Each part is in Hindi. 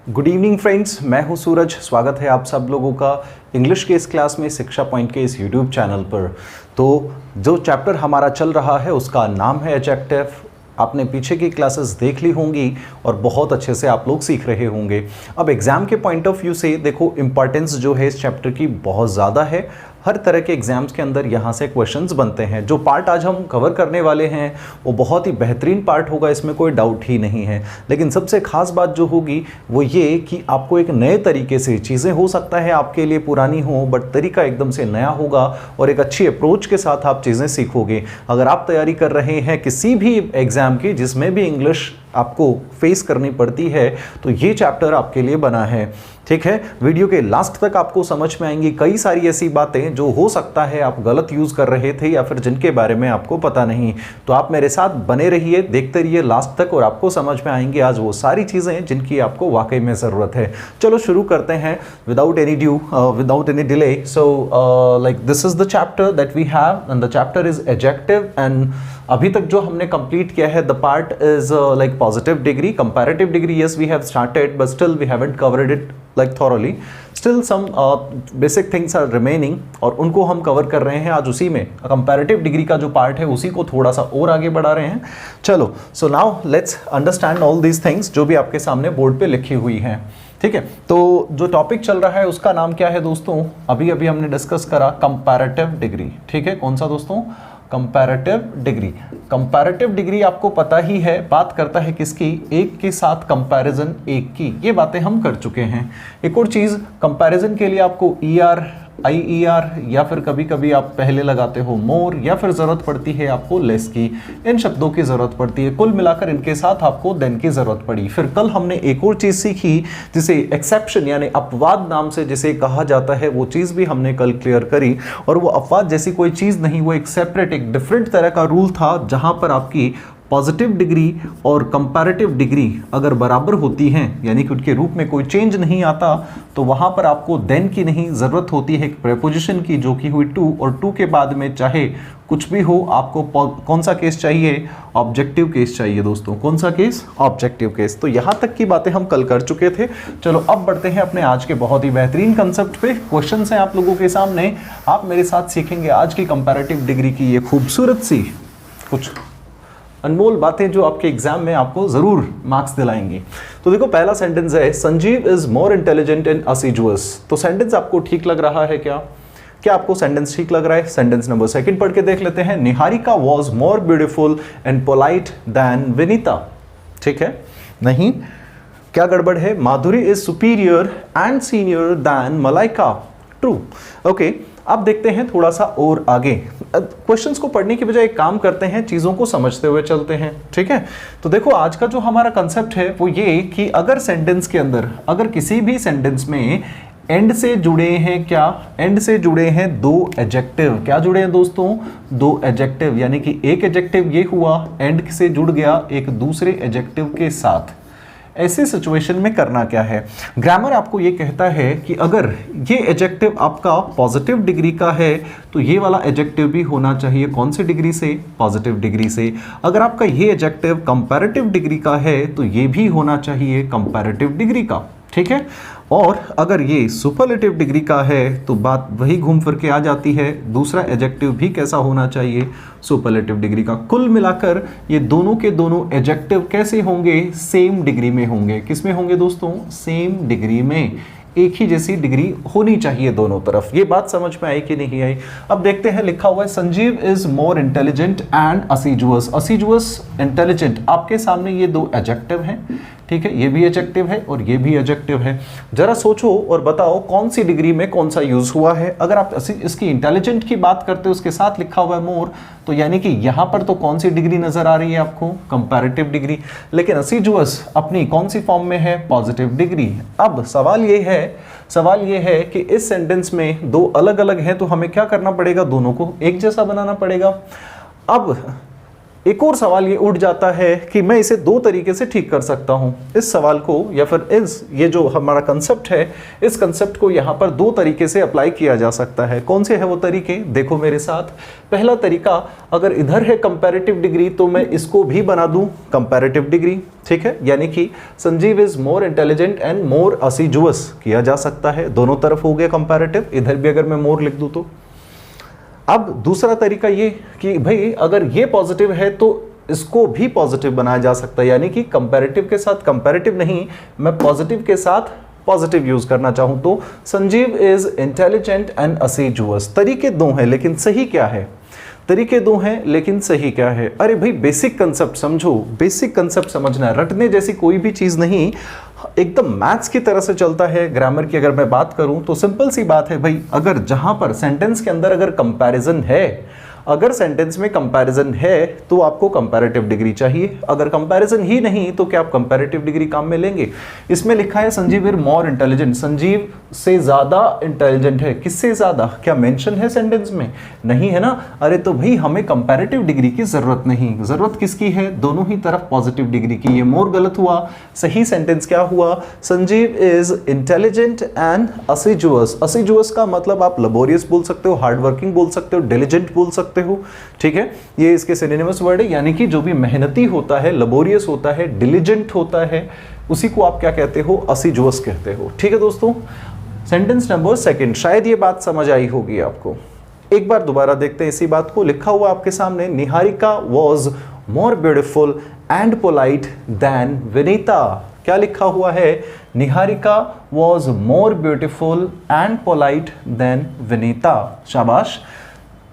गुड इवनिंग फ्रेंड्स, मैं हूं सूरज। स्वागत है आप सब लोगों का इंग्लिश के इस क्लास में शिक्षा पॉइंट के इस यूट्यूब चैनल पर। तो जो चैप्टर हमारा चल रहा है उसका नाम है एडजेक्टिव। आपने पीछे की क्लासेस देख ली होंगी और बहुत अच्छे से आप लोग सीख रहे होंगे। अब एग्ज़ाम के पॉइंट ऑफ व्यू से देखो, इम्पॉर्टेंस जो है इस चैप्टर की बहुत ज़्यादा है। हर तरह के एग्जाम्स के अंदर यहाँ से क्वेश्चंस बनते हैं। जो पार्ट आज हम कवर करने वाले हैं वो बहुत ही बेहतरीन पार्ट होगा, इसमें कोई डाउट ही नहीं है। लेकिन सबसे खास बात जो होगी वो ये कि आपको एक नए तरीके से चीज़ें, हो सकता है आपके लिए पुरानी हो बट तरीका एकदम से नया होगा और एक अच्छी अप्रोच के साथ आप चीज़ें सीखोगे। अगर आप तैयारी कर रहे हैं किसी भी एग्ज़ाम की जिसमें भी इंग्लिश आपको फेस करनी पड़ती है तो ये चैप्टर आपके लिए बना है। ठीक है, वीडियो के लास्ट तक आपको समझ में आएंगी कई सारी ऐसी बातें जो हो सकता है आप गलत यूज़ कर रहे थे या फिर जिनके बारे में आपको पता नहीं। तो आप मेरे साथ बने रहिए, देखते रहिए लास्ट तक और आपको समझ में आएंगी आज वो सारी चीज़ें जिनकी आपको वाकई में ज़रूरत है। चलो शुरू करते हैं without any delay. So like this is the chapter that we have and the chapter is adjective. And अभी तक जो हमने कंप्लीट किया है the part is like positive degree, comparative degree yes we have started but still we haven't covered it like thoroughly. Still some basic things are remaining और उनको हम कवर कर रहे हैं आज। उसी में कंपैरेटिव डिग्री का जो पार्ट है उसी को थोड़ा सा और आगे बढ़ा रहे हैं। चलो, so now let's understand all these things जो भी आपके सामने बोर्ड पे लिखी हुई हैं। ठीक है, तो जो टॉपिक चल रहा है उसका नाम क्या है दोस्तों? अभी अभी हमने डिस्कस करा कंपैरेटिव डिग्री। ठीक है, कौन सा दोस्तों? Comparative degree. कंपैरेटिव डिग्री आपको पता ही है, बात करता है किसकी? एक के साथ कंपैरिजन एक की। ये बातें हम कर चुके हैं। एक और चीज़, कंपैरिजन के लिए आपको ER, IER या फिर कभी कभी आप पहले लगाते हो मोर या फिर ज़रूरत पड़ती है आपको लेस की। इन शब्दों की ज़रूरत पड़ती है। कुल मिलाकर इनके साथ आपको देन की ज़रूरत पड़ी। फिर कल हमने एक और चीज़ सीखी जिसे एक्सेप्शन यानी अपवाद नाम से जिसे कहा जाता है, वो चीज़ भी हमने कल क्लियर करी। और वो अपवाद जैसी कोई चीज़ नहीं, वो एक सेपरेट, एक डिफरेंट तरह का रूल था जहाँ पर आपकी पॉजिटिव डिग्री और कंपैरेटिव डिग्री अगर बराबर होती हैं यानी कि उनके रूप में कोई चेंज नहीं आता तो वहाँ पर आपको देन की नहीं ज़रूरत होती है, एक प्रेपोजिशन की जो कि हुई टू, और टू के बाद में चाहे कुछ भी हो आपको कौन सा केस चाहिए? ऑब्जेक्टिव केस चाहिए दोस्तों। कौन सा केस? Objective case. तो यहाँ तक की बातें हम कल कर चुके थे। चलो अब बढ़ते हैं अपने आज के बहुत ही बेहतरीन कंसेप्ट पे। क्वेश्चन हैं आप लोगों के सामने, आप मेरे साथ सीखेंगे आज की कंपैरेटिव डिग्री की ये खूबसूरत सी कुछ अनमोल बातें जो आपके एग्जाम में आपको जरूर मार्क्स दिलाएंगी। तो देखो, पहला सेंटेंस है Sanjeev is more intelligent and असिजुअस। तो सेंटेंस आपको ठीक लग रहा है क्या? क्या आपको सेंटेंस ठीक लग रहा है? सेंटेंस नंबर सेकंड पढ़ के देख लेते हैं। Niharika was more beautiful and polite than Vinita. ठीक है, नहीं, क्या गड़बड़ है? Madhuri is superior and senior than Malaika. True. Okay, अब देखते हैं थोड़ा सा और आगे। क्वेश्चंस को पढ़ने की बजाय एक काम करते हैं, चीज़ों को समझते हुए चलते हैं। ठीक है, तो देखो आज का जो हमारा कंसेप्ट है वो ये कि अगर सेंटेंस के अंदर, अगर किसी भी सेंटेंस में एंड से जुड़े हैं, क्या एंड से जुड़े हैं दो एडजेक्टिव। क्या जुड़े हैं दोस्तों? दो एडजेक्टिव, यानी कि एक एडजेक्टिव ये हुआ एंड से जुड़ गया एक दूसरे एडजेक्टिव के साथ। ऐसे सिचुएशन में करना क्या है? ग्रामर आपको ये कहता है कि अगर ये एडजेक्टिव आपका पॉजिटिव डिग्री का है तो ये वाला एडजेक्टिव भी होना चाहिए कौन सी डिग्री से? पॉजिटिव डिग्री से। अगर आपका ये एडजेक्टिव कंपैरेटिव डिग्री का है तो ये भी होना चाहिए कंपैरेटिव डिग्री का। ठीक है, और अगर ये सुपरलेटिव डिग्री का है तो बात वही घूम फिर के आ जाती है, दूसरा एडजेक्टिव भी कैसा होना चाहिए? सुपरलेटिव डिग्री का। कुल मिलाकर ये दोनों के दोनों एडजेक्टिव कैसे होंगे? सेम डिग्री में होंगे। किस में होंगे दोस्तों? सेम डिग्री में। एक ही जैसी डिग्री होनी चाहिए दोनों तरफ। ये बात समझ में आई कि नहीं आई? अब देखते हैं, लिखा हुआ है Sanjeev is more intelligent and असिजुअस। असिजुअस, intelligent, आपके सामने ये दो एडजेक्टिव हैं। ठीक है, ये भी एडजेक्टिव है और ये भी एडजेक्टिव है। जरा सोचो और बताओ कौन सी डिग्री में कौन सा यूज हुआ है। अगर आप इसकी इंटेलिजेंट की बात करते हो, उसके साथ लिखा हुआ है मोर, तो यानी कि यहां पर तो कौन सी डिग्री नजर आ रही है आपको? Comparative degree. लेकिन असिजुअस अपनी कौन सी फॉर्म में है? Positive degree. अब सवाल ये है कि इस सेंटेंस में दो अलग अलग हैं तो हमें क्या करना पड़ेगा? दोनों को एक जैसा बनाना पड़ेगा। अब एक और सवाल ये उठ जाता है कि मैं इसे दो तरीके से ठीक कर सकता हूं। इस सवाल को या फिर ये जो हमारा कंसेप्ट है, इस कंसेप्ट को यहां पर दो तरीके से अप्लाई किया जा सकता है। कौन से है वो तरीके, देखो मेरे साथ। पहला तरीका, अगर इधर है कंपैरेटिव डिग्री तो मैं इसको भी बना दूं कंपैरेटिव डिग्री, ठीक है, यानी कि Sanjeev is more intelligent and more असिजुअस किया जा सकता है। दोनों तरफ हो गया कंपैरेटिव, इधर भी अगर मैं मोर लिख दूं तो। अब दूसरा तरीका ये कि भाई अगर ये पॉजिटिव है तो इसको भी पॉजिटिव बनाया जा सकता है, यानी कि कंपैरेटिव के साथ कंपैरेटिव नहीं, मैं पॉजिटिव के साथ पॉजिटिव यूज करना चाहूं तो संजीव इज इंटेलिजेंट एंड असिजुअस। तरीके दो हैं लेकिन सही क्या है, तरीके दो हैं लेकिन सही क्या है। अरे भाई बेसिक कंसेप्ट समझो, बेसिक कंसेप्ट समझना है, रटने जैसी कोई भी चीज नहीं, एकदम मैथ्स की तरह से चलता है। ग्रामर की अगर मैं बात करूं तो सिंपल सी बात है भाई, अगर जहां पर सेंटेंस के अंदर अगर कंपैरिजन है, अगर सेंटेंस में कंपैरिजन है तो आपको कंपैरेटिव डिग्री चाहिए। अगर कंपैरिजन ही नहीं तो क्या आप कंपैरेटिव डिग्री काम में लेंगे। इसमें लिखा है Sanjeev is more intelligent, Sanjeev से ज्यादा इंटेलिजेंट है। किससे ज्यादा, क्या मेंशन है सेंटेंस में, नहीं है ना। अरे तो भाई हमें कंपैरेटिव डिग्री की जरूरत नहीं, जरूरत किसकी है, दोनों ही तरफ पॉजिटिव डिग्री की। ये मोर गलत हुआ, सही सेंटेंस क्या हुआ, संजीव इज इंटेलिजेंट एंड असिजुअस। असिजुअस का मतलब आप लेबोरियस बोल सकते हो, हार्ड वर्किंग बोल सकते हो, डिलिजेंट बोल सकते हो, ठीक है। ये इसके सिनोनिमस वर्ड है, यानी कि जो भी मेहनती होता है, लेबोरियस होता है, डिलिजेंट होता है, उसी को आप क्या कहते हो, असिजुअस कहते हो, ठीक है दोस्तों। सेंटेंस नंबर सेकंड, शायद ये बात समझ आई होगी आपको। एक बार दोबारा देखते हैं इसी बात को। लिखा हुआ आपके सामने, Niharika was more beautiful and polite than Vinita. क्या लिखा हुआ है, Niharika was more beautiful and polite than Vinita. शाबाश।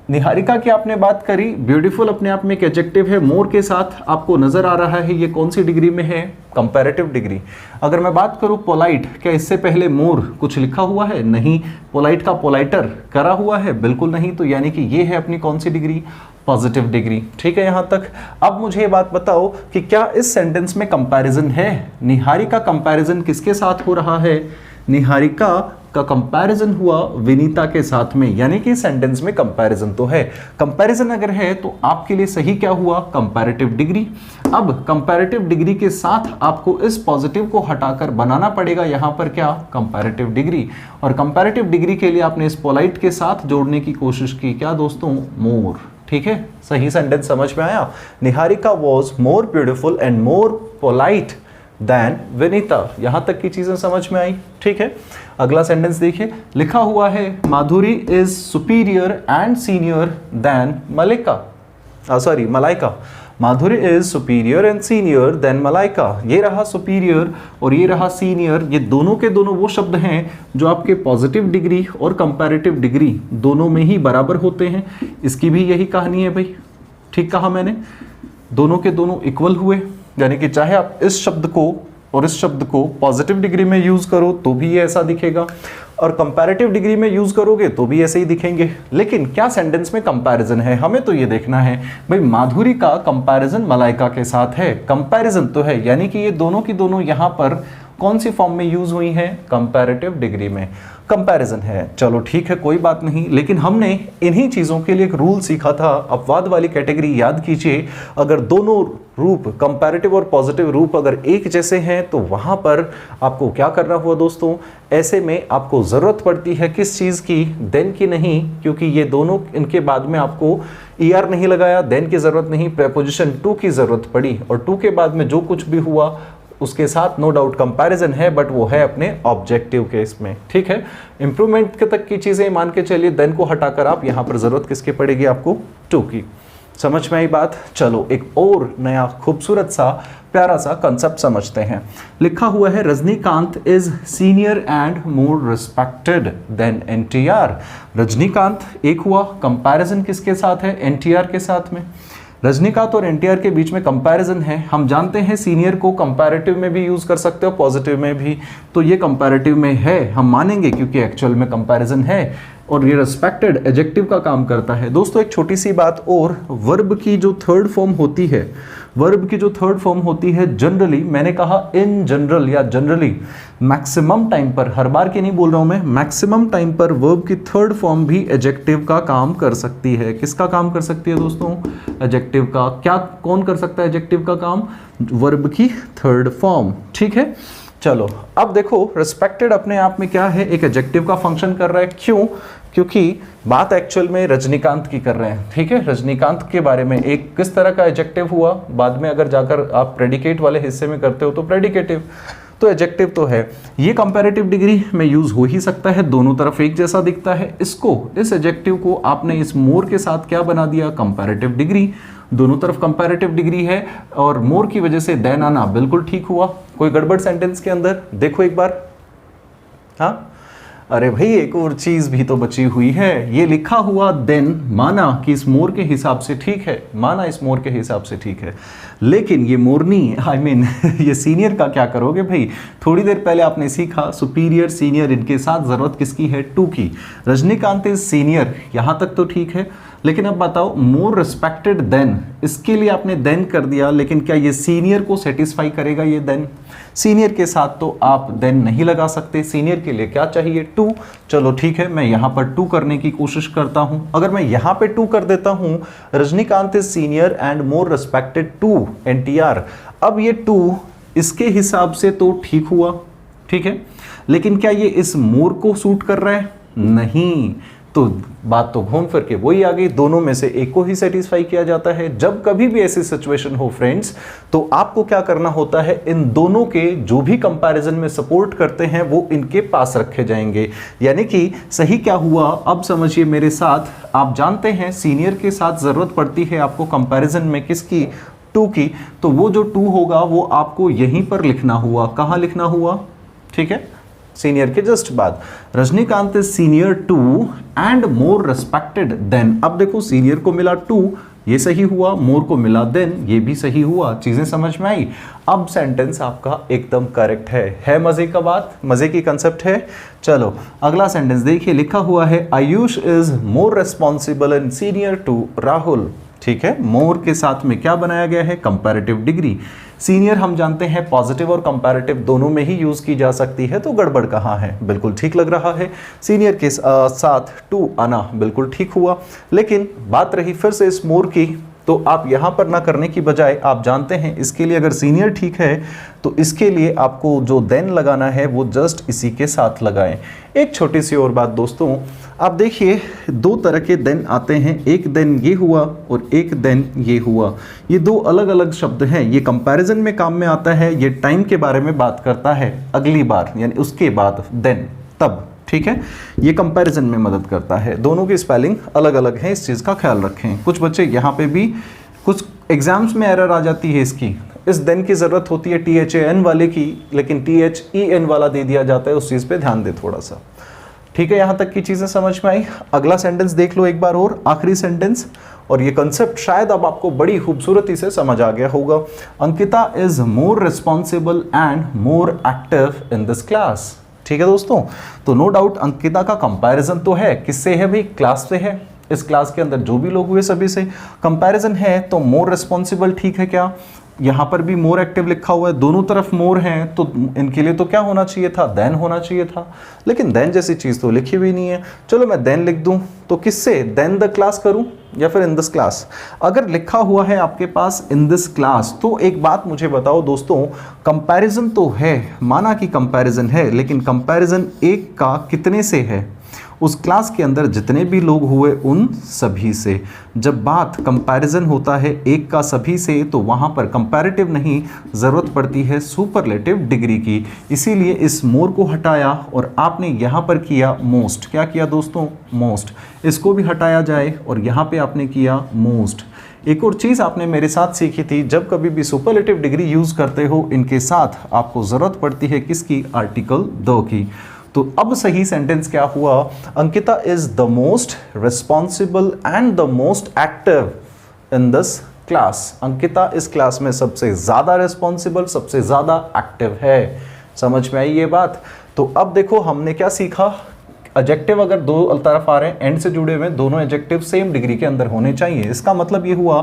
निहारिका की आपने बात करी, ब्यूटीफुल अपने आप में एक एडजेक्टिव है, मोर के साथ आपको नजर आ रहा है ये कौन सी डिग्री में है, कंपैरेटिव डिग्री। अगर मैं बात करूं पोलाइट, क्या इससे पहले मोर कुछ लिखा हुआ है, नहीं। पोलाइट का पोलाइटर करा हुआ है, बिल्कुल नहीं। तो यानी कि ये है अपनी कौन सी डिग्री, पॉजिटिव डिग्री, ठीक है यहां तक। अब मुझे ये बात बताओ कि क्या इस सेंटेंस में कंपैरिजन है। निहारिका कंपैरिजन किसके साथ हो रहा है, निहारिका का कंपैरिजन हुआ विनीता के साथ में, यानी कि सेंटेंस में कंपैरिजन तो है। कंपैरिजन अगर है तो आपके लिए सही क्या हुआ, कंपैरेटिव डिग्री। अब कंपैरेटिव डिग्री के साथ आपको इस पॉजिटिव को हटाकर बनाना पड़ेगा यहां पर क्या, कंपैरेटिव डिग्री। और कंपैरेटिव डिग्री के लिए आपने इस पोलाइट के साथ जोड़ने की कोशिश की, क्या दोस्तों, मोर, ठीक है। सही सेंटेंस समझ में आया। Niharika was more beautiful and more polite than Vinita. यहां तक की चीजें समझ में आई, ठीक है। अगला सेंटेंस देखिए, लिखा हुआ है Madhuri is superior and senior than Malaika. Madhuri is superior and senior than Malaika. ये रहा सुपीरियर और ये रहा सीनियर, ये दोनों के दोनों वो शब्द हैं जो आपके पॉजिटिव डिग्री और कंपैरेटिव डिग्री दोनों में ही बराबर होते हैं। इसकी भी यही कहानी है भाई, ठीक कहा मैंने, दोनों के दोनों इक्वल हुए, यानी कि चाहे आप इस शब्द को और इस शब्द को पॉजिटिव डिग्री में यूज करो तो भी ये ऐसा दिखेगा, और कंपैरेटिव डिग्री में यूज करोगे तो भी ऐसे ही दिखेंगे। लेकिन क्या सेंटेंस में कंपैरिजन है, हमें तो ये देखना है भाई माधुरी का कंपैरिजन मलाइका के साथ है, कंपैरिजन तो है, यानी कि ये दोनों की दोनों यहां पर कौन सी फॉर्म में यूज हुई है, कंपैरेटिव डिग्री में कंपैरिजन है। चलो ठीक है, कोई बात नहीं। लेकिन हमने इन्हीं चीजों के लिए एक रूल सीखा था, अपवाद वाली कैटेगरी याद कीजिए। अगर दोनों रूप, कंपैरेटिव और पॉजिटिव रूप अगर एक जैसे हैं तो वहां पर आपको क्या करना हुआ दोस्तों, ऐसे में आपको जरूरत पड़ती है किस चीज की, देन की नहीं, क्योंकि ये दोनों, इनके बाद में आपको ER नहीं लगाया, देन की जरूरत नहीं, प्रेपोजिशन टू की जरूरत पड़ी, और टू के बाद में जो कुछ भी हुआ उसके साथ नो डाउट कंपैरिजन है, बट वो है अपने ऑब्जेक्टिव केस में, ठीक है। इंप्रूवमेंट के तक की चीजें मान के चलिए, देन को हटाकर आप यहां पर जरूरत किसकी पड़ेगी आपको, टू की। समझ में आई बात। चलो एक और नया खूबसूरत सा प्यारा सा कंसेप्ट समझते हैं। लिखा हुआ है Rajinikanth is senior and more respected than NTR। Rajinikanth एक हुआ, कंपैरिजन किसके साथ है, NTR के साथ में। रजनीकांत और NTR के बीच में कंपैरिजन है। हम जानते हैं सीनियर को कंपैरेटिव में भी यूज कर सकते हो, पॉजिटिव में भी, तो ये कंपैरेटिव में है, हम मानेंगे क्योंकि एक्चुअल में कंपैरिजन है। और ये रिस्पेक्टेड एडजेक्टिव का काम करता है। दोस्तों एक छोटी सी बात और, वर्ब की जो थर्ड फॉर्म होती है, वर्ब की जो थर्ड फॉर्म होती है जनरली, मैंने कहा इन जनरल या जनरली, मैक्सिमम टाइम पर, हर बार की नहीं बोल रहा हूं मैं, मैक्सिमम टाइम पर वर्ब की थर्ड फॉर्म भी एडजेक्टिव का काम कर सकती है। किसका काम कर सकती है दोस्तों? एडजेक्टिव का। क्या, कौन कर सकता है एडजेक्टिव का काम? वर्ब की थर्ड फॉर्म। ठीक है, चलो अब देखो रिस्पेक्टेड अपने आप में क्या है, एक एडजेक्टिव का फंक्शन कर रहा है। क्यों? क्योंकि बात एक्चुअल में रजनीकांत की कर रहे हैं। ठीक है, रजनीकांत के बारे में एक किस तरह का एडजेक्टिव हुआ, बाद में अगर जाकर आप प्रेडिकेट वाले हिस्से में करते हो तो प्रेडिकेटिव, तो एडजेक्टिव तो है। ये कंपैरेटिव डिग्री में यूज हो ही सकता है, दोनों तरफ एक जैसा दिखता है। इसको, इस एडजेक्टिव को आपने इस मोर के साथ क्या बना दिया? Comparative degree. दोनों तरफ कंपैरेटिव डिग्री है और मोर की वजह से देन आना बिल्कुल ठीक हुआ। कोई गड़बड़ सेंटेंस के अंदर? देखो एक बार। हाँ, अरे भाई एक और चीज भी तो बची हुई है, ये लिखा हुआ देन, माना कि इस मोर के हिसाब से ठीक है, माना इस मोर के हिसाब से ठीक है, लेकिन ये मोरनी, आई मीन ये सीनियर का क्या करोगे भाई? थोड़ी देर पहले आपने सीखा सुपीरियर, सीनियर, इनके साथ जरूरत किसकी है? टू की। रजनीकांत इज सीनियर, यहां तक तो ठीक है, लेकिन अब बताओ मोर रिस्पेक्टेड देन, इसके लिए आपने देन कर दिया, लेकिन क्या ये सीनियर को सेटिस्फाई करेगा? ये देन, सीनियर के साथ तो आप देन नहीं लगा सकते, सीनियर के लिए क्या चाहिए? टू। चलो ठीक है, मैं यहां पर टू करने की कोशिश करता हूं। अगर मैं यहां पे टू कर देता हूं, Rajinikanth is senior and more respected to NTR, अब ये टू इसके हिसाब से तो ठीक हुआ, ठीक है, लेकिन क्या ये इस मोर को सूट कर रहा है? नहीं। तो बात तो घूम फिर के वही आ गई, दोनों में से एक को ही सेटिस्फाई किया जाता है। जब कभी भी ऐसी सिचुएशन हो फ्रेंड्स, तो आपको क्या करना होता है, इन दोनों के जो भी कंपैरिजन में सपोर्ट करते हैं वो इनके पास रखे जाएंगे। यानी कि सही क्या हुआ, अब समझिए मेरे साथ। आप जानते हैं सीनियर के साथ जरूरत पड़ती है आपको कंपैरिजन में किसकी? टू की। तो वो जो टू होगा वो आपको यहीं पर लिखना हुआ। कहाँ लिखना हुआ? ठीक है, सीनियर के जस्ट बाद। Rajinikanth is senior to and more respected than. अब देखो सीनियर को मिला टू, ये सही हुआ, मोर को मिला देन, ये भी सही हुआ। चीजें समझ में आई? अब सेंटेंस आपका एकदम करेक्ट है मजे का बात, मजे की कंसेप्ट है। चलो अगला सेंटेंस देखिए, लिखा हुआ है Ayush is more responsible and senior to Rahul. ठीक है, मोर के साथ में क्या बनाया गया है? Comparative degree. सीनियर हम जानते हैं पॉजिटिव और कंपैरेटिव दोनों में ही यूज की जा सकती है, तो गड़बड़ कहाँ है? बिल्कुल ठीक लग रहा है, सीनियर के साथ टू आना बिल्कुल ठीक हुआ। लेकिन बात रही फिर से इस मोर की, तो आप यहां पर ना करने की बजाय आप जानते हैं इसके लिए अगर सीनियर ठीक है तो इसके लिए आपको जो देन लगाना है वो जस्ट इसी के साथ लगाएं। एक छोटी सी और बात दोस्तों, आप देखिए दो तरह के देन आते हैं, एक देन ये हुआ और एक देन ये हुआ। ये दो अलग अलग शब्द हैं, ये कंपैरिजन में काम में आता है, ये टाइम के बारे में बात करता है, अगली बार यानी उसके बाद देन, तब। ठीक है, ये कंपैरिजन में मदद करता है। दोनों की स्पेलिंग अलग अलग है, इस चीज़ का ख्याल रखें। कुछ बच्चे यहाँ पे भी, कुछ एग्जाम्स में एरर आ जाती है इसकी, इस देन की ज़रूरत होती है THAN वाले की, लेकिन THEN वाला दे दिया जाता है, उस चीज़ पे ध्यान दे थोड़ा सा। ठीक है, यहाँ तक की चीज़ें समझ में आई? अगला सेंटेंस देख लो एक बार और, आखिरी सेंटेंस, और ये कंसेप्ट शायद अब आपको बड़ी खूबसूरती से समझ आ गया होगा। Ankita is more responsible and more active in this class. ठीक है दोस्तों, तो नो डाउट अंकिता का कंपैरिजन तो है, किससे है भाई? क्लास से है। इस क्लास के अंदर जो भी लोग हुए सभी से कंपैरिजन है, तो मोर रिस्पॉन्सिबल ठीक है क्या? यहाँ पर भी मोर एक्टिव लिखा हुआ है, दोनों तरफ मोर हैं, तो इनके लिए तो क्या होना चाहिए था? देन होना चाहिए था, लेकिन देन जैसी चीज़ तो लिखी हुई नहीं है। चलो मैं देन लिख दूं, तो किससे? देन द क्लास करूं या फिर इन दिस क्लास? अगर लिखा हुआ है आपके पास इन दिस क्लास, तो एक बात मुझे बताओ दोस्तों, कंपैरिजन तो है, माना कि कंपैरिजन है, लेकिन कंपैरिजन एक का कितने से है? उस क्लास के अंदर जितने भी लोग हुए उन सभी से। जब बात कंपैरिजन होता है एक का सभी से, तो वहाँ पर कंपैरेटिव नहीं, ज़रूरत पड़ती है सुपरलेटिव डिग्री की। इसीलिए इस मोर को हटाया और आपने यहाँ पर किया मोस्ट। क्या किया दोस्तों? मोस्ट। इसको भी हटाया जाए और यहाँ पे आपने किया मोस्ट। एक और चीज़ आपने मेरे साथ सीखी थी, जब कभी भी सुपरलेटिव डिग्री यूज़ करते हो, इनके साथ आपको ज़रूरत पड़ती है किसकी? Article the key. तो अब सही सेंटेंस क्या हुआ? Ankita is the most responsible and the most active in this class. Ankita इस क्लास में सबसे ज़्यादा रिस्पॉन्सिबल, सबसे ज़्यादा एक्टिव है। समझ में आई ये बात? तो अब देखो हमने क्या सीखा, एडजेक्टिव अगर दो तरफ आ रहे हैं, एंड से जुड़े हुए हैं, दोनों एडजेक्टिव सेम डिग्री के अंदर होने चाहिए। इसका मतलब ये हुआ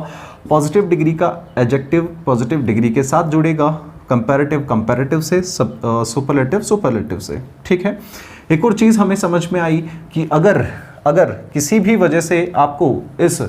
पॉजिटिव डिग्री का एडजेक्टिव पॉजिटिव डिग्री के साथ जुड़ेगा, कंपैरेटिव कंपैरेटिव से, सुपरलेटिव सुपरलेटिव से। ठीक है। एक और चीज़ हमें समझ में आई कि अगर किसी भी वजह से आपको इस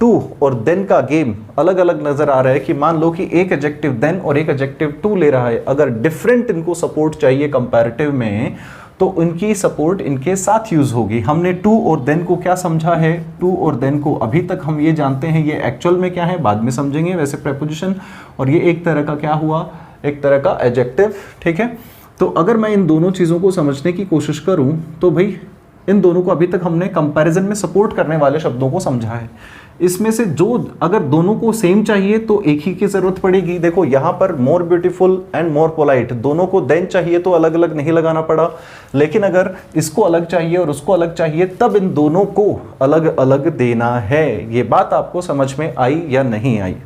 टू और देन का गेम अलग अलग नजर आ रहा है, कि मान लो कि एक एडजेक्टिव देन और एक एडजेक्टिव टू ले रहा है, अगर डिफरेंट इनको सपोर्ट चाहिए कंपैरेटिव में, तो उनकी सपोर्ट इनके साथ यूज होगी। हमने टू और देन को क्या समझा है? टू और देन को अभी तक हम ये जानते हैं ये एक्चुअल में क्या है, बाद में समझेंगे वैसे प्रेपोजिशन, और ये एक तरह का क्या हुआ, एक तरह का एडजेक्टिव। ठीक है। तो अगर मैं इन दोनों चीज़ों को समझने की कोशिश करूं तो भाई इन दोनों को अभी तक हमने कंपैरिजन में सपोर्ट करने वाले शब्दों को समझा है। इसमें से जो अगर दोनों को सेम चाहिए तो एक ही की जरूरत पड़ेगी। देखो यहाँ पर more beautiful and more polite, दोनों को देन चाहिए तो अलग अलग नहीं लगाना पड़ा, लेकिन अगर इसको अलग चाहिए और उसको अलग चाहिए तब इन दोनों को अलग अलग देना है। ये बात आपको समझ में आई या नहीं आई?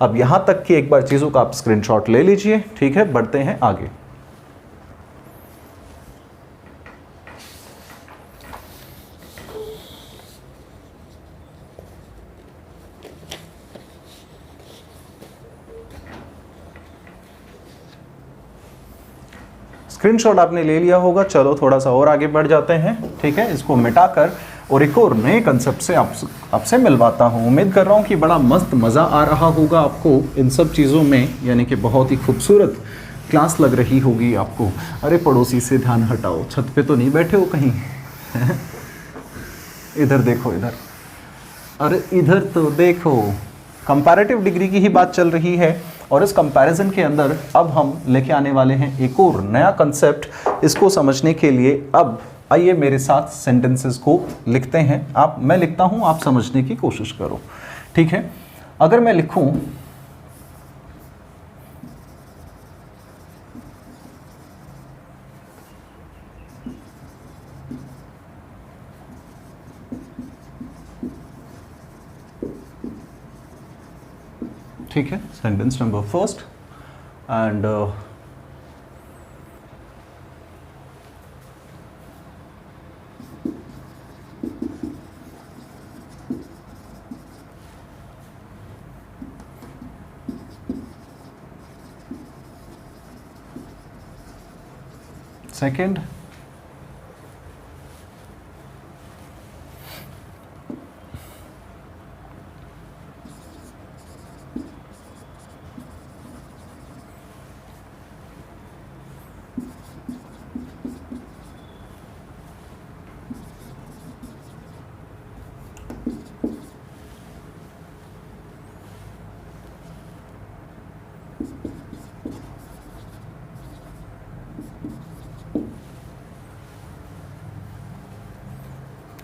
अब यहाँ तक की एक बार चीज़ों का आप स्क्रीनशॉट ले लीजिए। ठीक है, बढ़ते हैं आगे। स्क्रीनशॉट आपने ले लिया होगा। चलो थोड़ा सा और आगे बढ़ जाते हैं। ठीक है, इसको मिटाकर और एक और नए कंसेप्ट से आपसे मिलवाता हूँ। उम्मीद कर रहा हूँ कि बड़ा मस्त मज़ा आ रहा होगा आपको इन सब चीज़ों में, यानी कि बहुत ही खूबसूरत क्लास लग रही होगी आपको। अरे पड़ोसी से ध्यान हटाओ, छत पे तो नहीं बैठे हो कहीं? इधर देखो, इधर, अरे इधर तो देखो। कंपैरेटिव डिग्री की ही बात चल रही है और इस कंपैरिजन के अंदर अब हम लेके आने वाले हैं एक और नया कंसेप्ट। इसको समझने के लिए अब आइए मेरे साथ सेंटेंसेस को लिखते हैं। मैं लिखता हूं, आप समझने की कोशिश करो। ठीक है। अगर मैं लिखूं ठीक है, sentence number first and second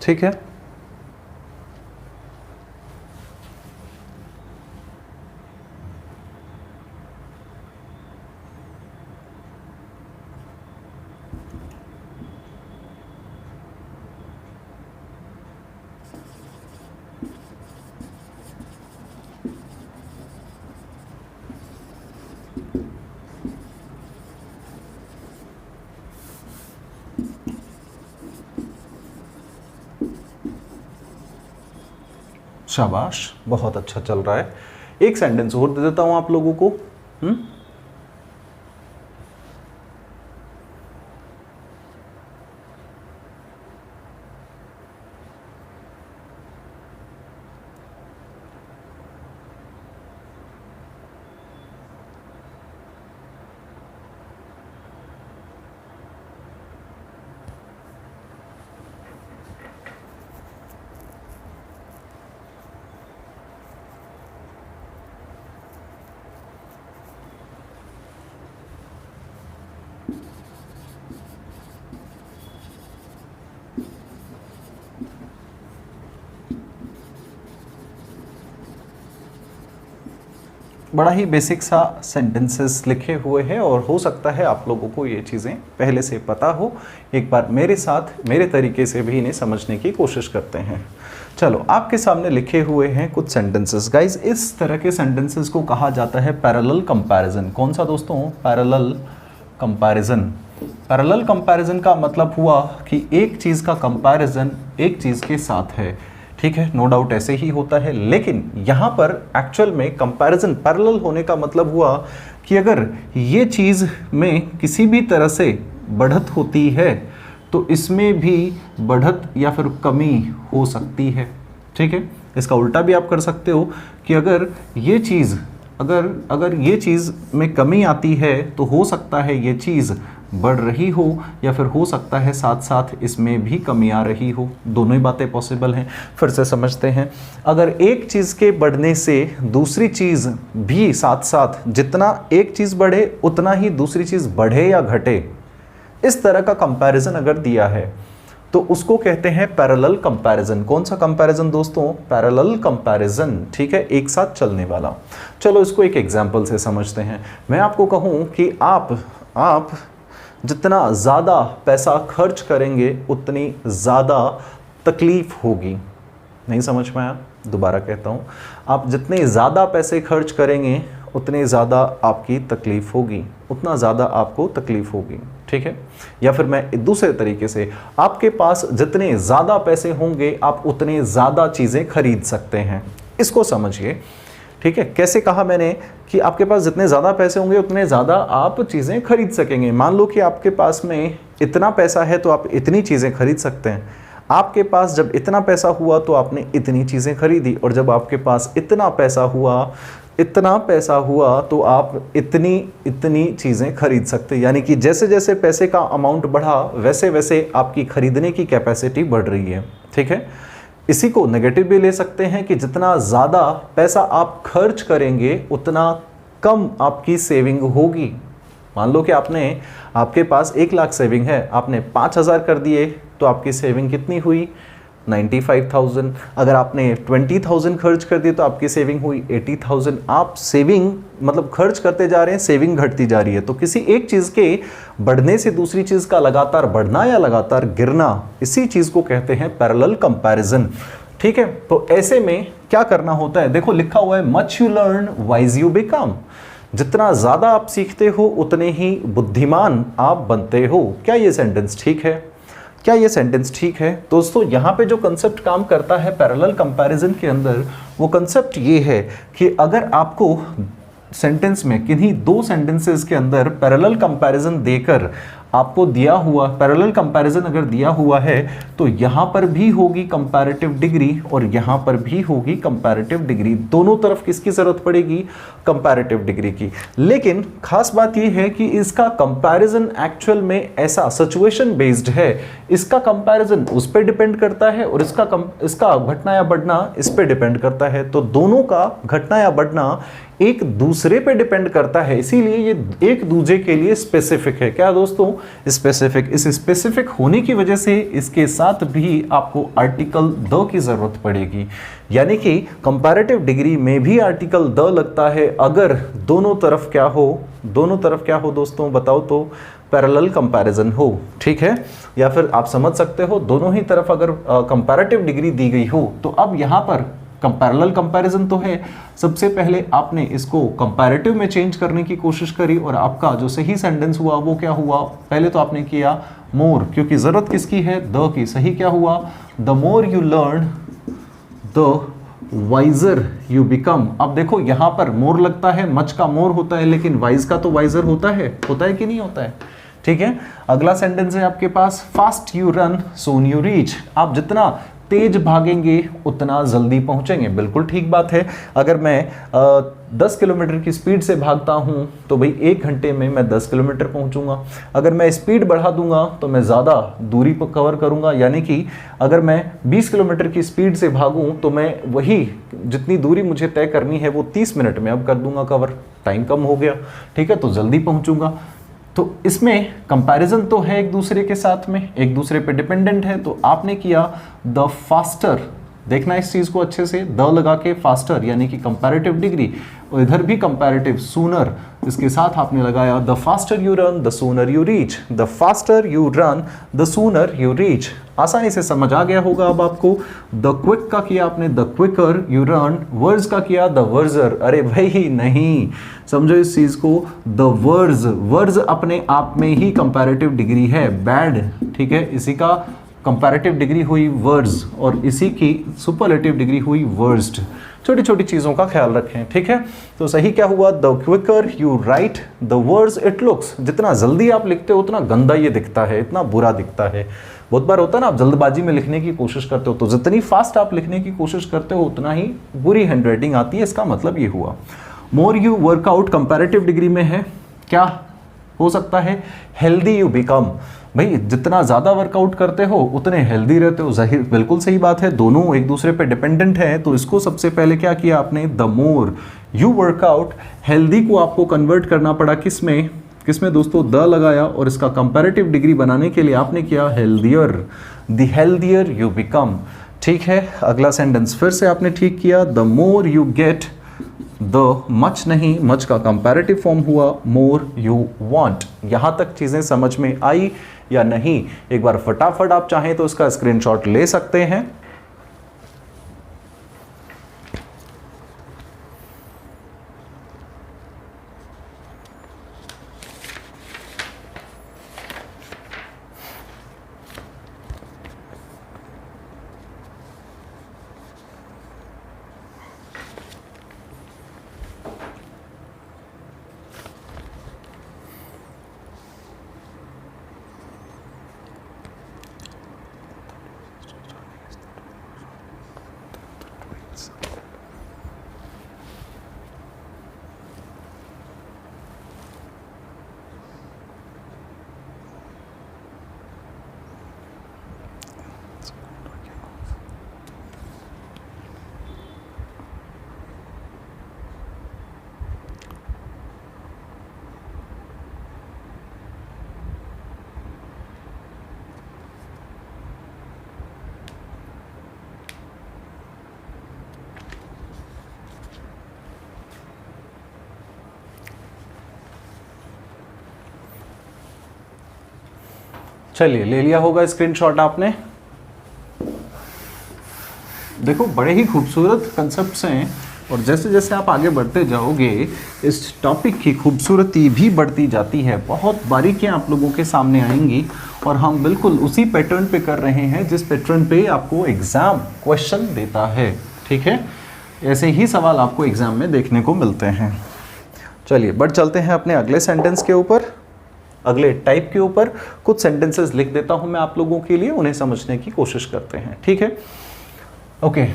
ठीक है। शाबाश, बहुत अच्छा चल रहा है। एक सेंटेंस और दे देता हूं आप लोगों को। बड़ा ही बेसिक सा सेंटेंसेस लिखे हुए हैं और हो सकता है आप लोगों को ये चीज़ें पहले से पता हो। एक बार मेरे साथ मेरे तरीके से भी इन्हें समझने की कोशिश करते हैं। चलो, आपके सामने लिखे हुए हैं कुछ सेंटेंसेस। गाइज, इस तरह के सेंटेंसेस को कहा जाता है पैरेलल कंपैरिजन। कौन सा दोस्तों? Parallel comparison. पैरेलल कंपैरिजन का मतलब हुआ कि एक चीज़ का कंपैरिजन एक चीज़ के साथ है, ठीक है, नो डाउट ऐसे ही होता है। लेकिन यहाँ पर एक्चुअल में कंपैरिजन पैरेलल होने का मतलब हुआ कि अगर ये चीज़ में किसी भी तरह से बढ़त होती है तो इसमें भी बढ़त या फिर कमी हो सकती है, ठीक है। इसका उल्टा भी आप कर सकते हो कि अगर ये चीज़ अगर ये चीज़ में कमी आती है तो हो सकता है ये चीज़ बढ़ रही हो, या फिर हो सकता है साथ साथ इसमें भी कमी आ रही हो। दोनों ही बातें पॉसिबल हैं। फिर से समझते हैं, अगर एक चीज़ के बढ़ने से दूसरी चीज़ भी साथ साथ, जितना एक चीज़ बढ़े उतना ही दूसरी चीज़ बढ़े या घटे, इस तरह का कंपैरिजन अगर दिया है तो उसको कहते हैं पैरेलल कंपैरिजन। कौन सा कंपैरिजन दोस्तों? पैरेलल कंपैरिजन, ठीक है, एक साथ चलने वाला। चलो इसको एक एग्जांपल से समझते हैं। मैं आपको कहूँ कि आप जितना ज़्यादा पैसा खर्च करेंगे उतनी ज़्यादा तकलीफ़ होगी। नहीं समझ में आया? दोबारा कहता हूँ, आप जितने ज़्यादा पैसे खर्च करेंगे उतने ज़्यादा आपकी तकलीफ़ होगी, उतना ज़्यादा आपको तकलीफ़ होगी, ठीक है। या फिर मैं दूसरे तरीके से, आपके पास जितने ज़्यादा पैसे होंगे आप उतने ज़्यादा चीज़ें खरीद सकते हैं। इसको समझिए, ठीक है। कैसे कहा मैंने कि आपके पास जितने ज़्यादा पैसे होंगे उतने ज़्यादा आप चीज़ें खरीद सकेंगे। मान लो कि आपके पास में इतना पैसा है तो आप इतनी चीज़ें खरीद सकते हैं। आपके पास जब इतना पैसा हुआ तो आपने इतनी चीज़ें खरीदी, और जब आपके पास इतना पैसा हुआ तो आप इतनी चीज़ें खरीद सकते हैं। यानी कि जैसे जैसे पैसे का अमाउंट बढ़ा वैसे वैसे आपकी खरीदने की कैपेसिटी बढ़ रही है, ठीक है। इसी को नेगेटिव भी ले सकते हैं कि जितना ज़्यादा पैसा आप खर्च करेंगे उतना कम आपकी सेविंग होगी। मान लो कि आपके पास 1 लाख सेविंग है, आपने 5,000 कर दिए तो आपकी सेविंग कितनी हुई? 95,000। अगर आपने 20,000 खर्च कर दिए तो आपकी सेविंग हुई 80,000। आप सेविंग मतलब खर्च करते जा रहे हैं, सेविंग घटती जा रही है। तो किसी एक चीज़ के बढ़ने से दूसरी चीज़ का लगातार बढ़ना या लगातार गिरना, इसी चीज़ को कहते हैं पैरेलल कंपैरिजन, ठीक है। तो ऐसे में क्या करना होता है? देखो लिखा हुआ है, much you learn wise you become. जितना ज़्यादा आप सीखते हो उतने ही बुद्धिमान आप बनते हो। क्या ये सेंटेंस ठीक है? क्या ये सेंटेंस ठीक है? दोस्तों यहाँ पे जो कंसेप्ट काम करता है पैरेलल कंपैरिजन के अंदर, वो कंसेप्ट ये है कि अगर आपको सेंटेंस में किन्हीं 2 सेंटेंसेस के अंदर पैरेलल कंपैरिजन देकर आपको दिया हुआ पैरेलल कंपैरिजन अगर दिया हुआ है तो यहाँ पर भी होगी कंपैरेटिव डिग्री और यहाँ पर भी होगी कंपैरेटिव डिग्री। दोनों तरफ किसकी जरूरत पड़ेगी? कंपैरेटिव डिग्री की। लेकिन खास बात यह है कि इसका कंपैरिजन एक्चुअल में ऐसा सिचुएशन बेस्ड है। इसका कंपैरिजन उस पर डिपेंड करता है और इसका घटना या बढ़ना इस पर डिपेंड करता है। तो दोनों का घटना या बढ़ना एक दूसरे पे डिपेंड करता है, इसीलिए ये एक दूसरे के लिए स्पेसिफिक है। क्या दोस्तों? स्पेसिफिक। इस स्पेसिफिक होने की वजह से इसके साथ भी आपको आर्टिकल द की जरूरत पड़ेगी। यानी कि कंपैरेटिव डिग्री में भी आर्टिकल द लगता है अगर दोनों तरफ क्या हो दोस्तों? बताओ तो, पैरेलल कंपैरिजन हो, ठीक है। या फिर आप समझ सकते हो दोनों ही तरफ अगर कंपैरेटिव डिग्री दी गई हो। तो अब यहाँ पर पैरेलल कंपैरिजन तो है, सबसे पहले आपने इसको कंपैरेटिव में चेंज करने की कोशिश करी और आपका जो सही सेंटेंस हुआ वो क्या हुआ? पहले तो आपने किया मोर, क्योंकि जरूरत किसकी है? The key. सही क्या हुआ? The more you learn the wiser you become. अब देखो यहाँ पर मोर लगता है, मच का मोर होता है, लेकिन वाइज का तो वाइजर होता है कि नहीं होता है? ठीक है। अगला सेंटेंस है आपके पास, fast you run soon you reach. आप जितना तेज भागेंगे उतना जल्दी पहुंचेंगे। बिल्कुल ठीक बात है। अगर मैं 10 किलोमीटर की स्पीड से भागता हूं तो भाई 1 घंटे में मैं 10 किलोमीटर पहुंचूंगा। अगर मैं स्पीड बढ़ा दूंगा तो मैं ज़्यादा दूरी पर कवर करूंगा। यानी कि अगर मैं 20 किलोमीटर की स्पीड से भागूं तो मैं वही जितनी दूरी मुझे तय करनी है वो 30 मिनट में अब कर दूंगा कवर। टाइम कम हो गया, ठीक है, तो जल्दी पहुंचूंगा। तो इसमें कंपैरिजन तो है एक दूसरे के साथ में, एक दूसरे पे डिपेंडेंट है। तो आपने किया द फास्टर देखना इस चीज को अच्छे से, द लगा के फास्टर यानी कि कंपैरेटिव डिग्री, और इधर भी कंपैरेटिव सूनर, इसके साथ आपने लगाया the faster you run the sooner you reach, the faster you run the sooner you reach. आसानी से समझ आ गया होगा अब आपको। द क्विक का किया आपने द क्विकर यू रन, वर्ज का किया द वर्जर, अरे भाई नहीं, समझो इस चीज को, द वर्ज, वर्ज अपने आप में ही कंपैरेटिव डिग्री है, बैड, ठीक है, इसी का कंपैरेटिव डिग्री हुई वर्ज और इसी की सुपरलेटिव डिग्री हुई वर्स्ट। छोटी छोटी चीजों का ख्याल रखें, ठीक है। तो सही क्या हुआ, the quicker you write the words it looks, जितना जल्दी आप लिखते हो उतना गंदा ये दिखता है, इतना बुरा दिखता है। बहुत बार होता है ना, आप जल्दबाजी में लिखने की कोशिश करते हो तो जितनी फास्ट आप लिखने की कोशिश करते हो उतना ही बुरी हैंडराइटिंग आती है, इसका मतलब ये हुआ। More you workout comparative degree में है, क्या हो सकता है, हेल्दी यू बिकम, भाई जितना ज़्यादा वर्कआउट करते हो उतने हेल्दी रहते हो, जाहिर बिल्कुल सही बात है, दोनों एक दूसरे पे डिपेंडेंट हैं। तो इसको सबसे पहले क्या किया आपने, the more you workout, healthy को आपको कन्वर्ट करना पड़ा किसमें, किसमें दोस्तों, द लगाया और इसका कंपैरेटिव डिग्री बनाने के लिए आपने किया healthier, the healthier you become, ठीक है। अगला सेंटेंस फिर से आपने ठीक किया, the more you get, the much नहीं, मच का कंपैरेटिव फॉर्म हुआ मोर यू वांट। यहां तक चीजें समझ में आई या नहीं, एक बार फटाफट आप चाहें तो इसका स्क्रीनशॉट ले सकते हैं। चलिए, ले लिया होगा स्क्रीनशॉट आपने। देखो बड़े ही खूबसूरत कंसेप्ट्स हैं और जैसे जैसे आप आगे बढ़ते जाओगे इस टॉपिक की खूबसूरती भी बढ़ती जाती है, बहुत बारीकियां आप लोगों के सामने आएंगी और हम बिल्कुल उसी पैटर्न पे कर रहे हैं जिस पैटर्न पे आपको एग्जाम क्वेश्चन देता है, ठीक है। ऐसे ही सवाल आपको एग्जाम में देखने को मिलते हैं। चलिए बढ़ चलते हैं अपने अगले सेंटेंस के ऊपर, अगले टाइप के ऊपर। कुछ सेंटेंसेस लिख देता हूं मैं आप लोगों के लिए, उन्हें समझने की कोशिश करते हैं, ठीक है। ओके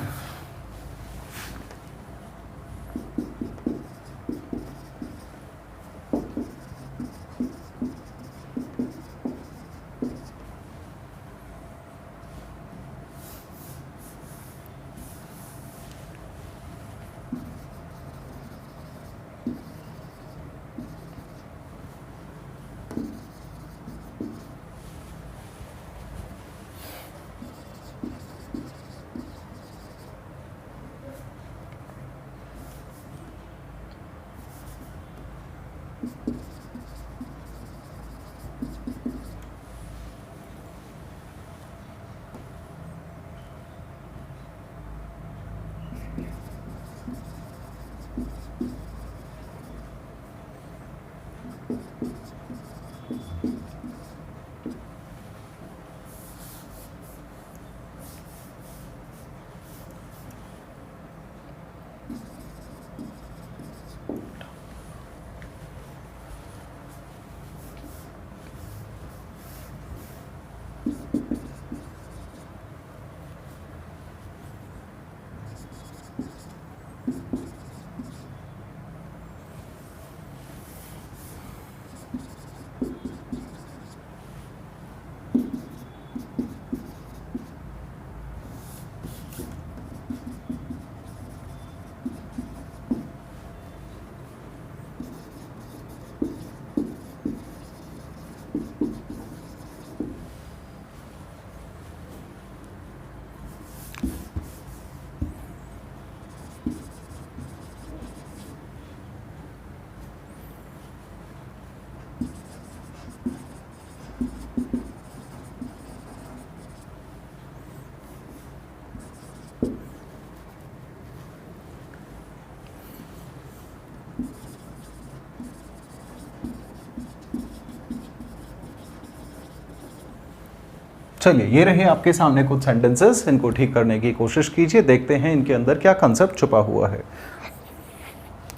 चलिए ये रहे आपके सामने कुछ सेंटेंसेस, इनको ठीक करने की कोशिश कीजिए, देखते हैं इनके अंदर क्या कंसेप्ट छुपा हुआ है।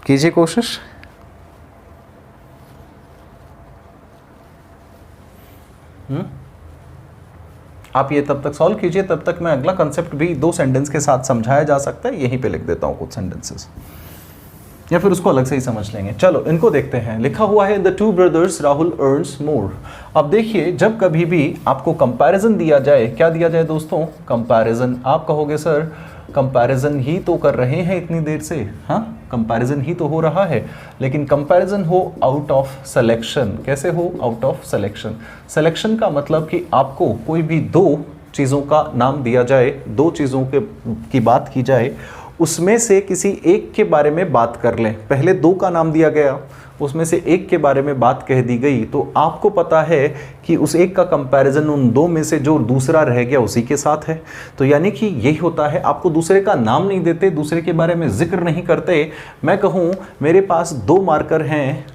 कीजिए कोशिश। आप ये तब तक सॉल्व कीजिए, तब तक मैं अगला कंसेप्ट भी 2 सेंटेंस के साथ समझाया जा सकता है, यहीं पे लिख देता हूँ कुछ सेंटेंसेस, या फिर उसको अलग से ही समझ लेंगे। चलो इनको देखते हैं। लिखा हुआ है द 2 brothers राहुल अर्न्स मोर। अब देखिए, जब कभी भी आपको कंपैरिजन दिया जाए, क्या दिया जाए दोस्तों? कंपैरिजन। आप कहोगे सर कंपैरिजन ही तो कर रहे हैं इतनी देर से, हाँ कंपैरिजन ही तो हो रहा है, लेकिन कंपैरिजन हो आउट ऑफ सिलेक्शन। कैसे हो? Out of selection. सिलेक्शन का मतलब कि आपको कोई भी 2 चीज़ों का नाम दिया जाए, 2 चीज़ों की बात की जाए, उसमें से किसी एक के बारे में बात कर लें। पहले 2 का नाम दिया गया, उसमें से एक के बारे में बात कह दी गई, तो आपको पता है कि उस एक का कंपैरिजन उन 2 में से जो दूसरा रह गया उसी के साथ है। तो यानी कि यही होता है, आपको दूसरे का नाम नहीं देते, दूसरे के बारे में जिक्र नहीं करते। मैं कहूँ मेरे पास 2 मार्कर हैं,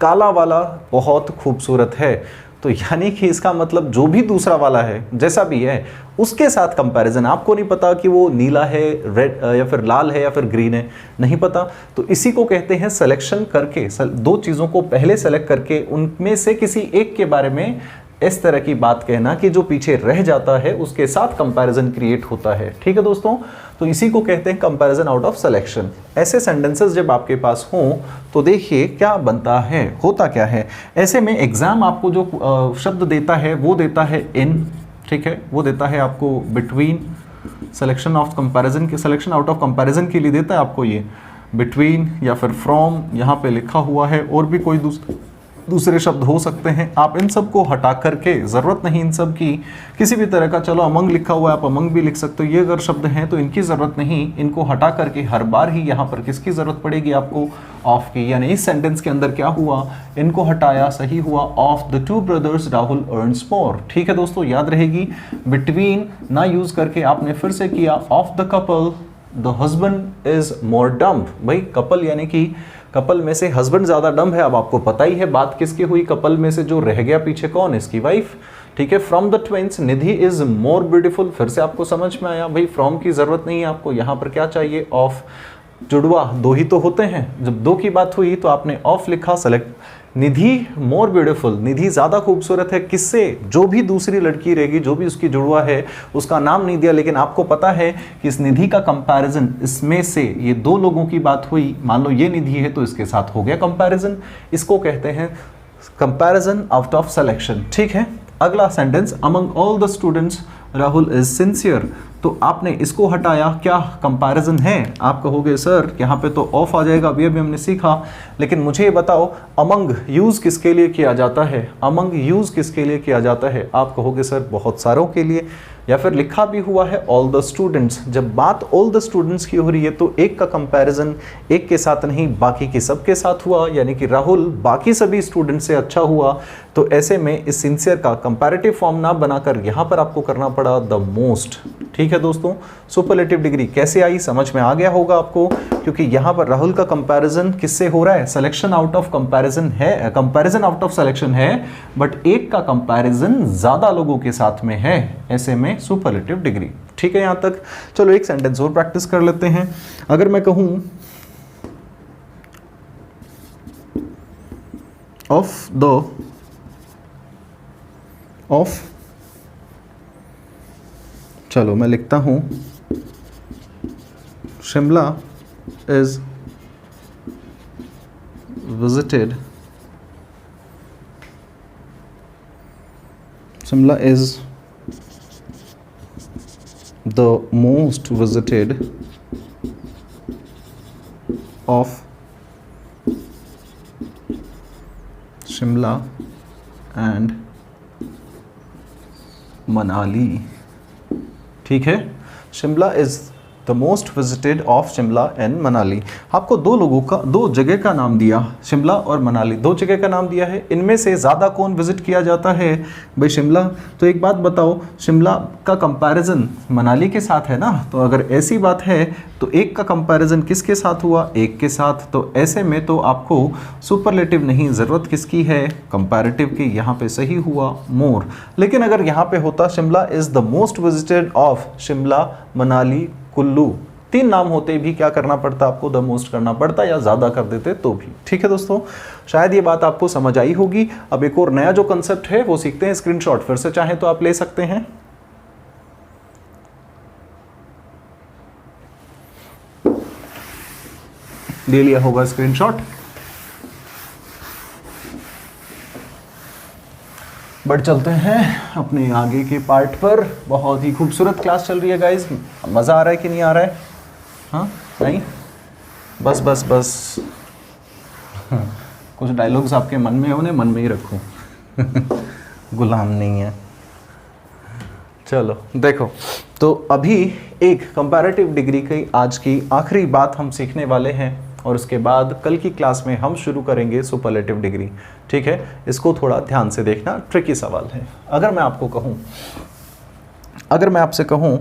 काला वाला बहुत खूबसूरत है, तो यानी कि इसका मतलब जो भी दूसरा वाला है, जैसा भी है, उसके साथ कंपैरिजन। आपको नहीं पता कि वो नीला है, रेड या फिर लाल है या फिर ग्रीन है, नहीं पता, तो इसी को कहते हैं सिलेक्शन करके। 2 चीज़ों को पहले सेलेक्ट करके उनमें से किसी एक के बारे में इस तरह की बात कहना कि जो पीछे रह जाता है उसके साथ कंपैरिजन क्रिएट होता है। ठीक है दोस्तों, तो इसी को कहते हैं कंपैरिजन आउट ऑफ सिलेक्शन। ऐसे सेंटेंसेस जब आपके पास हों तो देखिए क्या बनता है, होता क्या है। ऐसे में एग्जाम आपको जो शब्द देता है वो देता है इन, ठीक है, वो देता है आपको बिटवीन, सिलेक्शन ऑफ कंपैरिजन के, सिलेक्शन आउट ऑफ कंपैरिजन के लिए देता है आपको ये बिटवीन या फिर फ्रॉम, यहाँ पे लिखा हुआ है, और भी कोई दूसरे शब्द हो सकते हैं। आप इन सब को हटा करके, ज़रूरत नहीं इन सब की किसी भी तरह का, चलो अमंग लिखा हुआ है आप अमंग भी लिख सकते हो, ये अगर शब्द हैं तो इनकी ज़रूरत नहीं, इनको हटा करके हर बार ही यहाँ पर किसकी ज़रूरत पड़ेगी आपको? ऑफ की। यानी इस सेंटेंस के अंदर क्या हुआ, इनको हटाया, सही हुआ of the 2 brothers Rahul earns more. ठीक है दोस्तों, याद रहेगी, बिटवीन ना यूज़ करके आपने फिर से किया of the couple the husband is more dumb. भाई कपल यानी कि कपल में से हस्बैंड ज्यादा डम्ब है। अब आपको पता ही है बात किसकी हुई, कपल में से जो रह गया पीछे कौन, इसकी वाइफ। ठीक है, from the twins Nidhi is more beautiful. फिर से आपको समझ में आया, भाई फ्रॉम की जरूरत नहीं है आपको, यहाँ पर क्या चाहिए? ऑफ। जुड़वा 2 ही तो होते हैं, जब 2 की बात हुई तो आपने ऑफ लिखा, सेलेक्ट। निधि मोर ब्यूटीफुल, निधि ज़्यादा खूबसूरत है, किससे? जो भी दूसरी लड़की रहेगी, जो भी उसकी जुड़वा है, उसका नाम नहीं दिया, लेकिन आपको पता है कि इस निधि का कंपैरिजन, इसमें से ये 2 लोगों की बात हुई, मान लो ये निधि है तो इसके साथ हो गया कंपैरिजन। इसको कहते हैं कंपैरिजन आउट ऑफ सिलेक्शन। ठीक है, अगला sentence, among all the students Rahul is sincere. तो आपने इसको हटाया, क्या कंपैरिजन है? आप कहोगे सर यहाँ पे तो ऑफ आ जाएगा, अभी हमने सीखा, लेकिन मुझे ये बताओ अमंग यूज किसके लिए किया जाता है? अमंग यूज किसके लिए किया जाता है? आप कहोगे सर बहुत सारों के लिए, या फिर लिखा भी हुआ है ऑल द स्टूडेंट्स। जब बात ऑल द स्टूडेंट्स की हो रही है तो एक का कंपैरिजन एक के साथ नहीं, बाकी के सब के साथ हुआ, यानी कि राहुल बाकी सभी स्टूडेंट से अच्छा हुआ। तो ऐसे में इस सिंसियर का कंपैरेटिव फॉर्म ना बनाकर यहाँ पर आपको करना पड़ा द मोस्ट। ठीक है दोस्तों, सुपरलेटिव डिग्री कैसे आई, समझ में आ गया होगा आपको, क्योंकि यहाँ पर राहुल का कंपैरिजन किससे हो रहा है? सिलेक्शन आउट ऑफ कंपैरिजन है, कंपैरिजन आउट ऑफ सिलेक्शन है, बट एक का कंपैरिजन ज्यादा लोगों के साथ में है, ऐसे में सुपरलेटिव डिग्री। ठीक है यहाँ तक। चलो एक सेंटेंस और प्रैक्टिस कर लेते हैं। अगर मैं कहूं ऑफ चलो मैं लिखता हूं Shimla is visited, Shimla is the most visited of Shimla and Manali। ठीक है, Shimla is the most visited of Shimla and Manali. आपको दो जगह का नाम दिया, शिमला और मनाली, दो जगह का नाम दिया है। इनमें से ज़्यादा कौन विजिट किया जाता है? भाई शिमला। तो एक बात बताओ, शिमला का कंपैरिजन मनाली के साथ है ना, तो अगर ऐसी बात है तो एक का कंपैरिजन किसके साथ हुआ? एक के साथ। तो ऐसे में तो आपको सुपरलेटिव नहीं, ज़रूरत किसकी है? कंपैरेटिव की। यहाँ पे सही हुआ मोर। लेकिन अगर यहाँ पे होता Shimla is the most visited of Shimla, Manali, Kullu, तीन नाम होते भी क्या करना पड़ता आपको? द मोस्ट करना पड़ता, या ज़्यादा कर देते तो भी। ठीक है दोस्तों, शायद ये बात आपको समझ आई होगी। अब एक और नया जो कंसेप्ट है वो सीखते हैं। स्क्रीनशॉट फिर से चाहें तो आप ले सकते हैं। ले लिया होगा स्क्रीनशॉट। बढ़ चलते हैं अपने आगे के पार्ट पर। बहुत ही खूबसूरत क्लास चल रही है गाइज। मज़ा आ रहा है कि नहीं आ रहा है? हाँ, नहीं, बस बस बस कुछ डायलॉग्स आपके मन में, उन्हें मन में ही रखो गुलाम नहीं है। चलो देखो, तो अभी एक कंपैरेटिव डिग्री की आज की आखिरी बात हम सीखने वाले हैं, और उसके बाद कल की क्लास में हम शुरू करेंगे सुपरलेटिव डिग्री। ठीक है, इसको थोड़ा ध्यान से देखना, ट्रिकी सवाल है। अगर मैं आपको कहूं, अगर मैं आपसे कहूं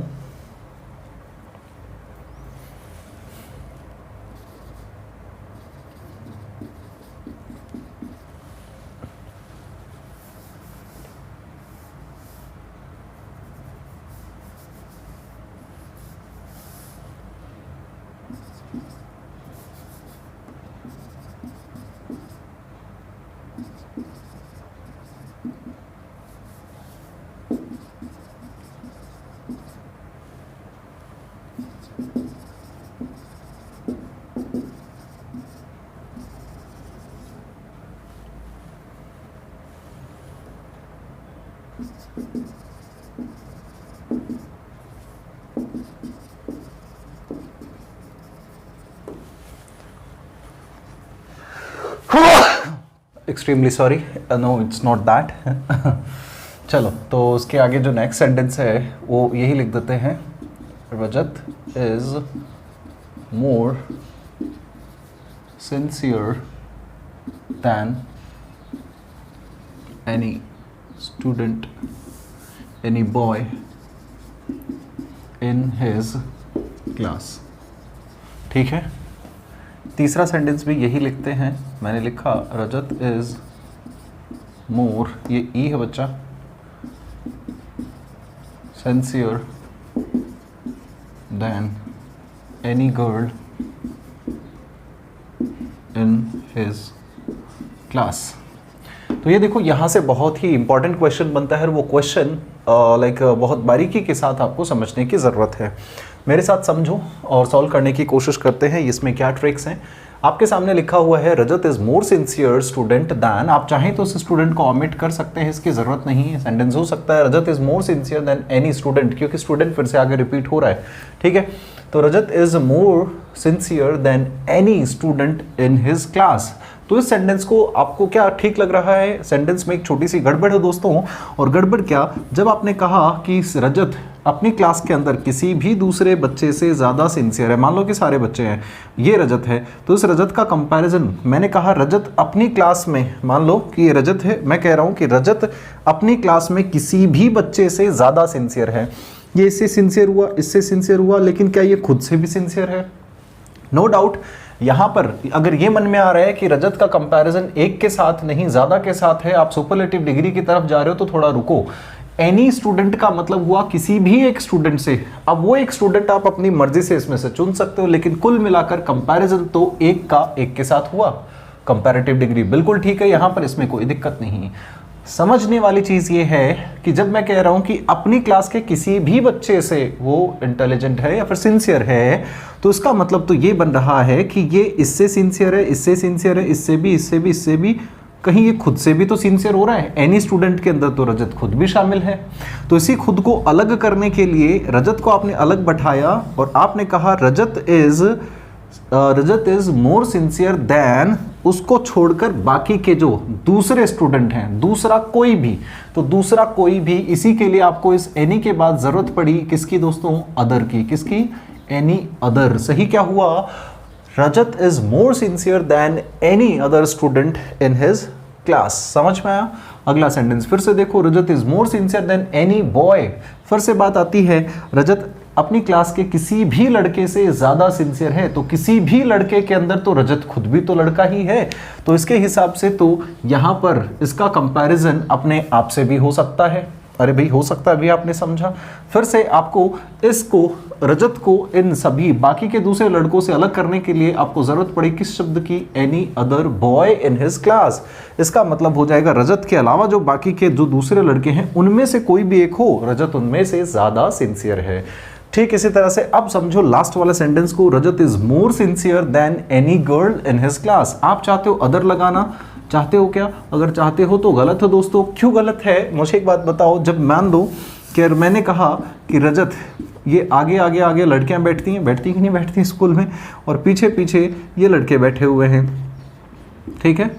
extremely sorry, no it's not that. चलो, तो उसके आगे जो नेक्स्ट सेंटेंस है वो यही लिख देते हैं, Rajat is more sincere than any student, any boy in his class. ठीक है, तीसरा सेंटेंस भी यही लिखते हैं। मैंने लिखा रजत इज मोर, ये ई है बच्चा, sincere than any girl in his class. तो ये देखो, यहाँ से बहुत ही इंपॉर्टेंट क्वेश्चन बनता है। वो क्वेश्चन बहुत बारीकी के साथ आपको समझने की ज़रूरत है। मेरे साथ समझो और सॉल्व करने की कोशिश करते हैं। इसमें क्या ट्रिक्स हैं? आपके सामने लिखा हुआ है Rajat is more sincere student than. आप चाहें तो उस स्टूडेंट को ऑमिट कर सकते हैं, इसकी ज़रूरत नहीं है। सेंटेंस हो सकता है Rajat is more sincere than any student, क्योंकि स्टूडेंट फिर से आगे रिपीट हो रहा है। ठीक है, तो Rajat is more sincere than any student in his class. तो इस सेंटेंस को आपको क्या ठीक लग रहा है? सेंटेंस में एक छोटी सी गड़बड़ है दोस्तों। और गड़बड़ क्या? जब आपने कहा कि रजत अपनी क्लास के अंदर किसी भी दूसरे बच्चे से ज़्यादा सिंसियर है, मान लो कि सारे बच्चे हैं, ये रजत है, तो इस रजत का कंपैरिजन, मैंने कहा रजत अपनी क्लास में, मान लो कि ये रजत है, मैं कह रहा हूँ कि रजत अपनी क्लास में किसी भी बच्चे से ज़्यादा सिंसियर है। ये इससे सिंसियर हुआ, इससे सिंसियर हुआ, लेकिन क्या ये खुद से भी सिंसियर है? No doubt. यहाँ पर अगर ये मन में आ रहा है कि रजत का कंपैरिजन एक के साथ नहीं ज़्यादा के साथ है, आप सुपरलेटिव डिग्री की तरफ जा रहे हो, तो थोड़ा रुको। एनी स्टूडेंट का मतलब हुआ किसी भी एक स्टूडेंट से। अब वो एक स्टूडेंट आप अपनी मर्जी से इसमें से चुन सकते हो, लेकिन कुल मिलाकर कंपैरिजन तो एक का एक के साथ हुआ। कंपैरेटिव डिग्री बिल्कुल ठीक है यहाँ पर, इसमें कोई दिक्कत नहीं है। समझने वाली चीज़ ये है कि जब मैं कह रहा हूँ कि अपनी क्लास के किसी भी बच्चे से वो इंटेलिजेंट है या फिर सिंसियर है, तो इसका मतलब तो ये बन रहा है कि ये इससे सिंसियर है, इससे सिंसियर है, इससे भी, इससे भी, इससे भी, कहीं ये खुद से भी तो सिंसियर हो रहा है। एनी स्टूडेंट के अंदर तो रजत खुद भी शामिल है। तो इसी खुद को अलग करने के लिए रजत को आपने अलग बैठाया और आपने कहा रजत इज मोर सिंसियर देन, उसको छोड़कर बाकी के जो दूसरे स्टूडेंट हैं, दूसरा कोई भी, तो दूसरा कोई भी, इसी के लिए आपको इस एनी के बाद जरूरत पड़ी किसकी दोस्तों? अदर की। किसकी? Any other. सही क्या हुआ? Rajat is more sincere than any other student in his class. समझ में आया? अगला सेंटेंस फिर से देखो, Rajat is more sincere than any boy. फिर से बात आती है, रजत अपनी क्लास के किसी भी लड़के से ज्यादा सिंसियर है। तो किसी भी लड़के के अंदर तो रजत खुद भी तो लड़का ही है, तो इसके हिसाब से तो यहां पर इसका कंपैरिजन अपने आप से भी हो सकता है। अरे भाई हो सकता है भी, आपने समझा। फिर से आपको इसको, रजत को इन सभी बाकी के दूसरे लड़कों से अलग करने के लिए आपको जरूरत पड़ी किस शब्द की? Any other boy in his class. इसका मतलब हो जाएगा रजत के अलावा जो बाकी के जो दूसरे लड़के हैं उनमें से कोई भी एक हो, रजत उनमें से ज्यादा सिंसियर है। ठीक इसी तरह से अब समझो लास्ट वाला सेंटेंस को, Rajat is more sincere than any girl in his class. आप चाहते हो अदर लगाना, चाहते हो क्या? अगर चाहते हो तो गलत हो दोस्तों। क्यों गलत है? मुझे एक बात बताओ, जब मान दो कि मैंने कहा कि रजत, ये आगे आगे आगे लड़कियां बैठती हैं, बैठती कि नहीं बैठती स्कूल में, और पीछे पीछे ये लड़के बैठे हुए हैं, ठीक है।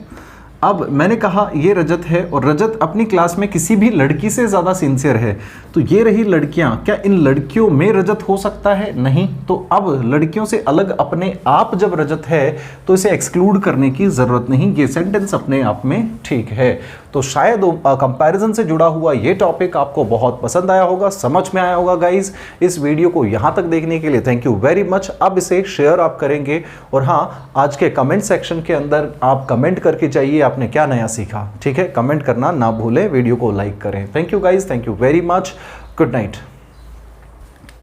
अब मैंने कहा ये रजत है और रजत अपनी क्लास में किसी भी लड़की से ज़्यादा सिंसियर है। तो ये रही लड़कियां, क्या इन लड़कियों में रजत हो सकता है? नहीं। तो अब लड़कियों से अलग अपने आप जब रजत है तो इसे एक्सक्लूड करने की ज़रूरत नहीं। ये सेंटेंस अपने आप में ठीक है। तो शायद कंपैरिजन से जुड़ा हुआ ये टॉपिक आपको बहुत पसंद आया होगा, समझ में आया होगा गाइज। इस वीडियो को यहाँ तक देखने के लिए थैंक यू वेरी मच। अब इसे शेयर आप करेंगे और हाँ, आज के कमेंट सेक्शन के अंदर आप कमेंट करके जाइए आपने क्या नया सीखा। ठीक है, कमेंट करना ना भूलें, वीडियो को लाइक करें। Thank you guys, thank you very much. Good night.